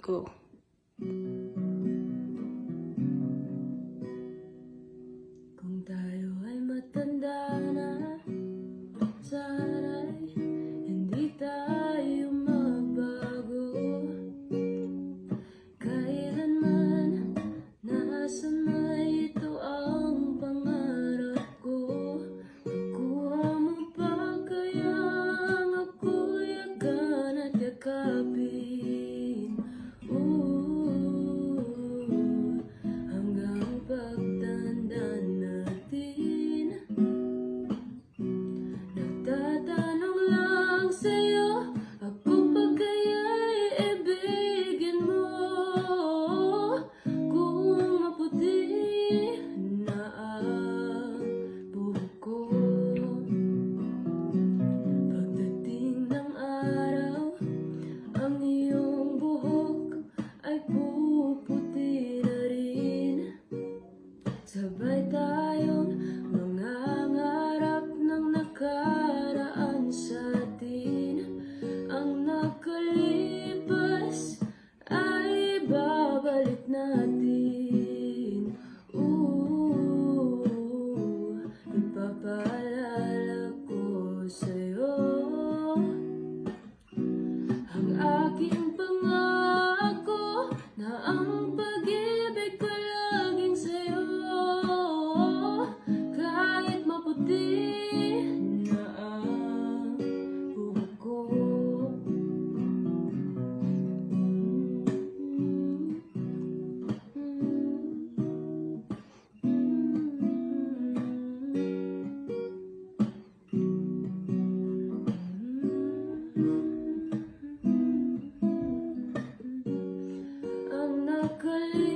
Go. Kung tayo ay matanda na, sana'y hindi tayo magbago. Kailanman, nasan may ito ang pangarap ko. Makuha mo pa kayang ako'y yakan at yakapin? Hanggang pagtanda natin, nagtatanong lang sa'yo, ako pa kaya'y ibigin mo? Kung maputi na ang buhok ko, pagdating ng araw, ang iyong buhok ay puputi na rin. Sabay tayong mangangarap ng nakaraan sa atin. Ang nakalipas ay babalik natin. Ipapaalala ko sa'yo ang aking pangako na ang pag-ibig ko laging sa'yo. Kahit maputi na ang buhok ko, ang nakalipas